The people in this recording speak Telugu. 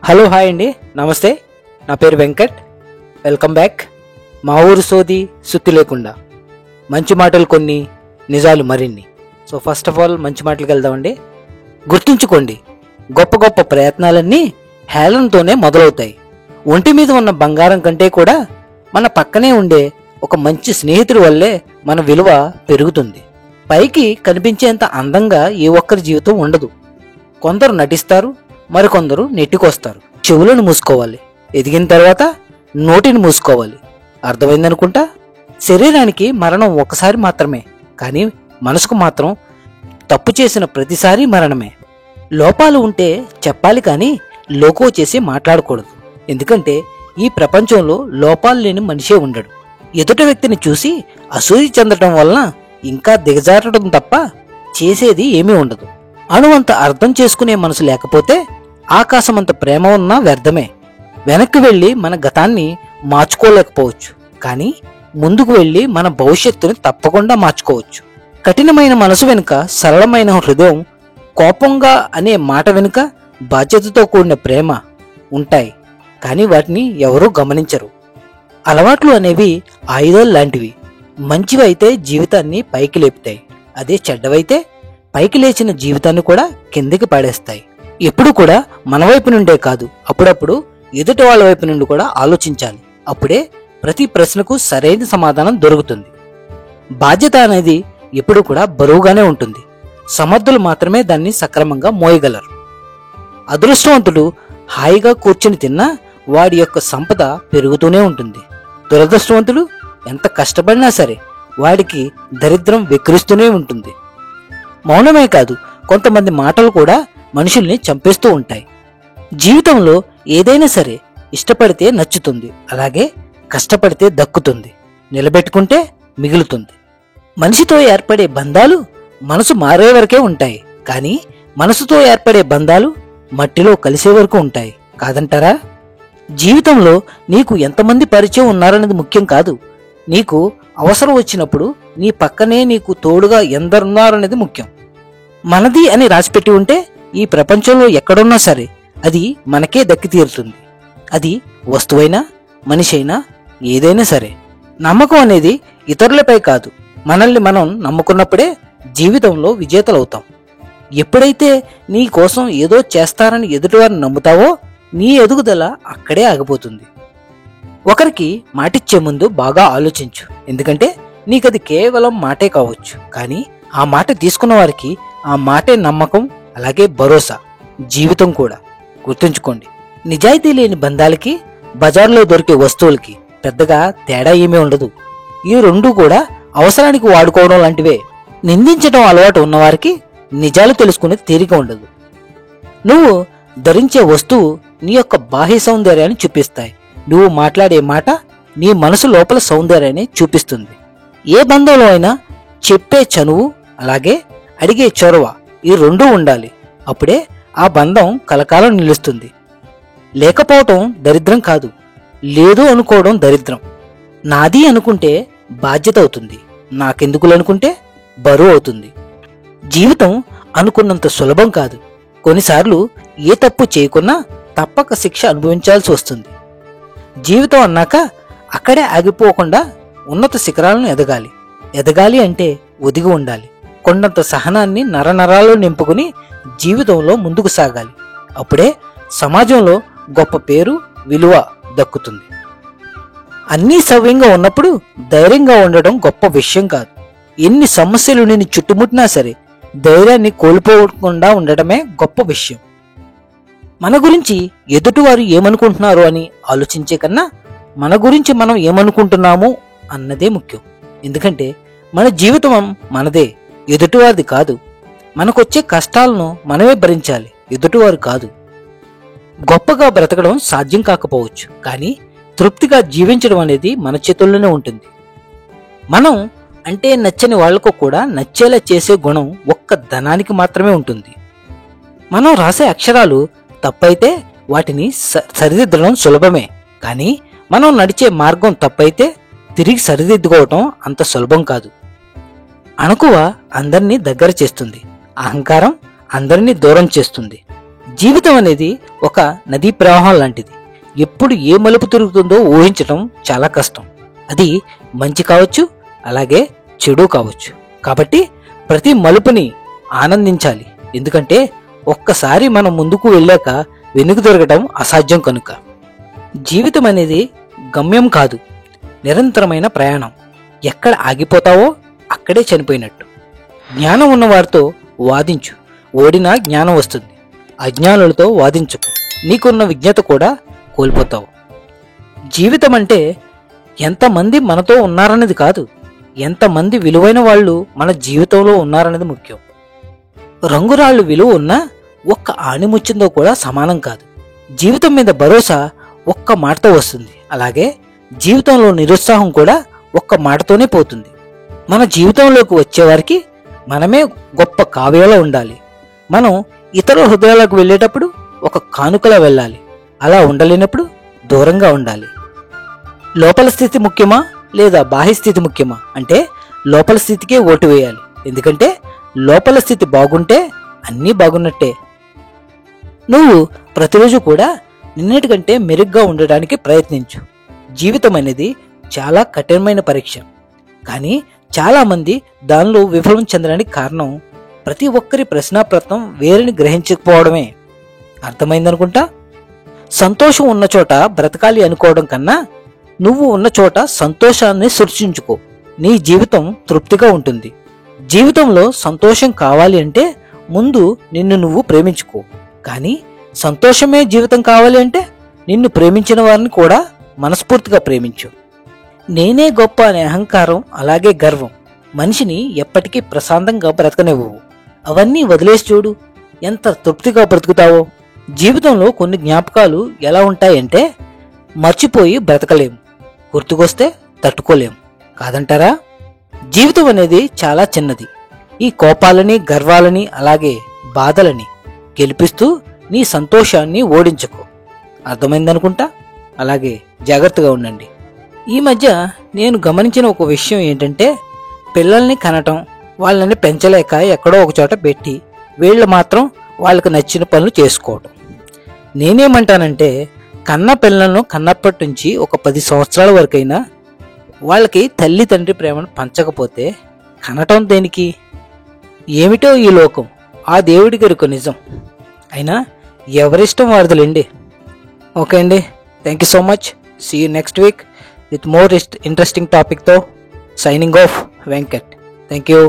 హలో హాయ్ అండి, నమస్తే. నా పేరు వెంకట్. Welcome back. మా ఊరు సోది సుత్తి లేకుండా మంచి మాటలు కొన్ని, నిజాలు మరిన్ని. సో ఫస్ట్ ఆఫ్ ఆల్ మంచి మాటలకు వెళ్దామండి. గుర్తుంచుకోండి, గొప్ప గొప్ప ప్రయత్నాలన్నీ హేళనతోనే మొదలవుతాయి. ఒంటి మీద ఉన్న బంగారం కంటే కూడా మన పక్కనే ఉండే ఒక మంచి స్నేహితుడి వల్లే మన విలువ పెరుగుతుంది. పైకి కనిపించేంత అందంగా ఏ ఒక్కరి జీవితం ఉండదు. కొందరు నటిస్తారు, మరికొందరు నెట్టికొస్తారు. చెవులను మూసుకోవాలి, ఎదిగిన తర్వాత నోటిని మూసుకోవాలి. అర్థమైందనుకుంటా. శరీరానికి మరణం ఒకసారి మాత్రమే, కానీ మనసుకు మాత్రం తప్పు చేసిన ప్రతిసారి మరణమే. లోపాలు ఉంటే చెప్పాలి, కానీ లోకో చేసి మాట్లాడకూడదు. ఎందుకంటే ఈ ప్రపంచంలో లోపాలు లేని మనిషే ఉండడు. ఎదుట వ్యక్తిని చూసి అసూయ చెందటం వలన ఇంకా దిగజారడం తప్ప చేసేది ఏమీ ఉండదు. అణువంత అర్థం చేసుకునే మనసు లేకపోతే ఆకాశమంత ప్రేమ ఉన్నా వ్యర్థమే. వెనక్కి వెళ్ళి మన గతాన్ని మార్చుకోలేకపోవచ్చు, కానీ ముందుకు వెళ్ళి మన భవిష్యత్తుని తప్పకుండా మార్చుకోవచ్చు. కఠినమైన మనసు వెనుక సరళమైన హృదయం, కోపంగా అనే మాట వెనుక బాధ్యతతో కూడిన ప్రేమ ఉంటాయి, కానీ వాటిని ఎవరూ గమనించరు. అలవాట్లు అనేవి ఆయుధాలు లాంటివి. మంచివైతే జీవితాన్ని పైకి లేపుతాయి, అదే చెడ్డవైతే పైకి లేచిన జీవితాన్ని కూడా కిందికి పడేస్తాయి. ఎప్పుడు కూడా మన వైపు నుండే కాదు, అప్పుడప్పుడు ఎదుటి వాళ్ళ వైపు నుండి కూడా ఆలోచించాలి. అప్పుడే ప్రతి ప్రశ్నకు సరైన సమాధానం దొరుకుతుంది. బాధ్యత అనేది ఎప్పుడు కూడా బరువుగానే ఉంటుంది. సమర్థులు మాత్రమే దాన్ని సక్రమంగా మోయగలరు. అదృష్టవంతుడు హాయిగా కూర్చుని తిన్నా వాడి యొక్క సంపద పెరుగుతూనే ఉంటుంది. దురదృష్టవంతుడు ఎంత కష్టపడినా సరే వాడికి దరిద్రం వెక్కిరిస్తూనే ఉంటుంది. మౌనమే కాదు, కొంతమంది మాటలు కూడా మనుషుల్ని చంపేస్తూ ఉంటాయి. జీవితంలో ఏదైనా సరే ఇష్టపడితే నచ్చుతుంది, అలాగే కష్టపడితే దక్కుతుంది, నిలబెట్టుకుంటే మిగులుతుంది. మనిషితో ఏర్పడే బంధాలు మనసు మారే వరకే ఉంటాయి, కానీ మనసుతో ఏర్పడే బంధాలు మట్టిలో కలిసే వరకు ఉంటాయి, కాదంటారా? జీవితంలో నీకు ఎంతమంది పరిచయం ఉన్నారన్నది ముఖ్యం కాదు, నీకు అవసరం వచ్చినప్పుడు నీ పక్కనే నీకు తోడుగా ఎందరున్నారనేది ముఖ్యం. మనది అని రాసిపెట్టి ఉంటే ఈ ప్రపంచంలో ఎక్కడున్నా సరే అది మనకే దక్కి తీరుతుంది. అది వస్తువైనా మనిషి అయినా ఏదైనా సరే. నమ్మకం అనేది ఇతరులపై కాదు, మనల్ని మనం నమ్ముకున్నప్పుడే జీవితంలో విజేతలవుతాం. ఎప్పుడైతే నీ కోసం ఏదో చేస్తారని ఎదుటివారిని నమ్ముతావో నీ ఎదుగుదల అక్కడే ఆగిపోతుంది. ఒకరికి మాటిచ్చే ముందు బాగా ఆలోచించు, ఎందుకంటే నీకది కేవలం మాటే కావచ్చు, కానీ ఆ మాట తీసుకున్న వారికి ఆ మాటే నమ్మకం, అలాగే భరోసా, జీవితం కూడా. గుర్తుంచుకోండి, నిజాయితీ లేని బంధాలకి బజార్లో దొరికే వస్తువులకి పెద్దగా తేడా ఏమీ ఉండదు. ఈ రెండు కూడా అవసరానికి వాడుకోవడం లాంటివే. నిందించడం అలవాటు ఉన్నవారికి నిజాలు తెలుసుకునే తీరిక ఉండదు. నువ్వు ధరించే వస్తువు నీ యొక్క బాహ్య సౌందర్యాన్ని చూపిస్తాయి, నువ్వు మాట్లాడే మాట నీ మనసు లోపల సౌందర్యాన్ని చూపిస్తుంది. ఏ బంధంలో అయినా చెప్పే చనువు, అలాగే అడిగే చొరవ, ఈ రెండూ ఉండాలి. అప్పుడే ఆ బంధం కలకాలం నిలుస్తుంది. లేకపోవటం దరిద్రం కాదు, లేదు అనుకోవడం దరిద్రం. నాది అనుకుంటే బాధ్యత అవుతుంది, నాకెందుకులు అనుకుంటే బరువు అవుతుంది. జీవితం అనుకున్నంత సులభం కాదు. కొన్నిసార్లు ఏ తప్పు చేయకున్నా తప్పక శిక్ష అనుభవించాల్సి వస్తుంది. జీవితం అన్నాక అక్కడే ఆగిపోకుండా ఉన్నత శిఖరాలను ఎదగాలి. ఎదగాలి అంటే ఒదిగి ఉండాలి. కొండంత సహనాన్ని నరనరాల్లో నింపుకుని జీవితంలో ముందుకు సాగాలి. అప్పుడే సమాజంలో గొప్ప పేరు, విలువ దక్కుతుంది. అన్నీ సవ్యంగా ఉన్నప్పుడు ధైర్యంగా ఉండడం గొప్ప విషయం కాదు. ఎన్ని సమస్యలు నిన్ను చుట్టుముట్టినా సరే ధైర్యాన్ని కోల్పోకుండా ఉండటమే గొప్ప విషయం. మన గురించి ఎదుటివారు ఏమనుకుంటున్నారు అని ఆలోచించే కన్నా మన గురించి మనం ఏమనుకుంటున్నాము అన్నదే ముఖ్యం. ఎందుకంటే మన జీవితం మనదే, ఎదుటివారిది కాదు. మనకొచ్చే కష్టాలను మనమే భరించాలి, ఎదుటివారు కాదు. గొప్పగా బ్రతకడం సాధ్యం కాకపోవచ్చు, కానీ తృప్తిగా జీవించడం అనేది మన చేతుల్లోనే ఉంటుంది. మనం అంటే నచ్చని వాళ్లకు కూడా నచ్చేలా చేసే గుణం ఒక్క ధనానికి మాత్రమే ఉంటుంది. మనం రాసే అక్షరాలు తప్పైతే వాటిని సరిదిద్దడం సులభమే, కానీ మనం నడిచే మార్గం తప్పైతే తిరిగి సరిదిద్దుకోవటం అంత సులభం కాదు. అణకువ అందరినీ దగ్గర చేస్తుంది, అహంకారం అందరినీ దూరం చేస్తుంది. జీవితం అనేది ఒక నదీ ప్రవాహం లాంటిది. ఎప్పుడు ఏ మలుపు తిరుగుతుందో ఊహించడం చాలా కష్టం. అది మంచి కావచ్చు, అలాగే చెడు కావచ్చు. కాబట్టి ప్రతి మలుపుని ఆనందించాలి. ఎందుకంటే ఒక్కసారి మనం ముందుకు వెళ్ళాక వెనుక తిరగడం అసాధ్యం కనుక. జీవితం అనేది గమ్యం కాదు, నిరంతరమైన ప్రయాణం. ఎక్కడ ఆగిపోతావో అక్కడే చనిపోయినట్టు. జ్ఞానం ఉన్నవారితో వాదించు, ఓడినా జ్ఞానం వస్తుంది. అజ్ఞానులతో వాదించుకు, నీకున్న విజ్ఞత కూడా కోల్పోతావు. జీవితం అంటే ఎంతమంది మనతో ఉన్నారనేది కాదు, ఎంతమంది విలువైన వాళ్ళు మన జీవితంలో ఉన్నారనేది ముఖ్యం. రంగురాళ్ళు విలువ ఉన్నా ఒక్క ఆణిముచ్చిందో కూడా సమానం కాదు. జీవితం మీద భరోసా ఒక్క మాటతో వస్తుంది. అలాగే జీవితంలో నిరుత్సాహం కూడా ఒక్క మాటతోనే పోతుంది. మన జీవితంలోకి వచ్చేవారికి మనమే గొప్ప కావ్యాలో ఉండాలి. మనం ఇతర హృదయాలకు వెళ్ళేటప్పుడు ఒక కానుకలా వెళ్ళాలి. అలా ఉండలేనప్పుడు దూరంగా ఉండాలి. లోపల స్థితి ముఖ్యమా లేదా బాహ్య స్థితి ముఖ్యమా అంటే లోపల స్థితికే ఓటు వేయాలి. ఎందుకంటే లోపల స్థితి బాగుంటే అన్నీ బాగున్నట్టే. నువ్వు ప్రతిరోజు కూడా నిన్నటికంటే మెరుగ్గా ఉండడానికి ప్రయత్నించు. జీవితం అనేది చాలా కఠినమైన పరీక్ష, కానీ చాలామంది దానిలో విఫలం చెందడానికి కారణం ప్రతి ఒక్కరి ప్రశ్నాపత్రం వేరుని గ్రహించకపోవడమే. అర్థమైందనుకుంటా. సంతోషం ఉన్న చోట బ్రతకాలి అనుకోవడం కన్నా నువ్వు ఉన్న చోట సంతోషాన్ని సృష్టించుకో. నీ జీవితం తృప్తిగా ఉంటుంది. జీవితంలో సంతోషం కావాలి అంటే ముందు నిన్ను నువ్వు ప్రేమించుకో. కానీ సంతోషమే జీవితం కావాలి అంటే నిన్ను ప్రేమించిన వారిని కూడా మనస్ఫూర్తిగా ప్రేమించు. నేనే గొప్ప అనే అహంకారం, అలాగే గర్వం మనిషిని ఎప్పటికీ ప్రశాంతంగా బ్రతకనివ్వవు. అవన్నీ వదిలేసి చూడు, ఎంత తృప్తిగా బ్రతుకుతావో. జీవితంలో కొన్ని జ్ఞాపకాలు ఎలా ఉంటాయంటే మర్చిపోయి బ్రతకలేము, గుర్తుకొస్తే తట్టుకోలేము, కాదంటారా? జీవితం అనేది చాలా చిన్నది. ఈ కోపాలని, గర్వాలని, అలాగే బాధలని గెలిపిస్తూ నీ సంతోషాన్ని ఓడించుకో. అర్థమైందనుకుంటా. అలాగే జాగ్రత్తగా ఉండండి. ఈ మధ్య నేను గమనించిన ఒక విషయం ఏంటంటే పిల్లల్ని కనటం, వాళ్ళని పెంచలేక ఎక్కడో ఒక చోట పెట్టి వీళ్ళు మాత్రం వాళ్ళకి నచ్చిన పనులు చేసుకోవటం. నేనేమంటానంటే కన్న పిల్లలను కన్నప్పటి నుంచి ఒక 10 సంవత్సరాల వరకైనా వాళ్ళకి తల్లి తండ్రి ప్రేమను పంచకపోతే కనటం దేనికి? ఏమిటో ఈ లోకం, ఆ దేవుడి గరుకు నిజం. అయినా ఎవరిష్టం వారిదిలేండి. ఓకే అండి, thank you so much. See you next week with more interesting topic though. Signing off, Venkat. Thank you.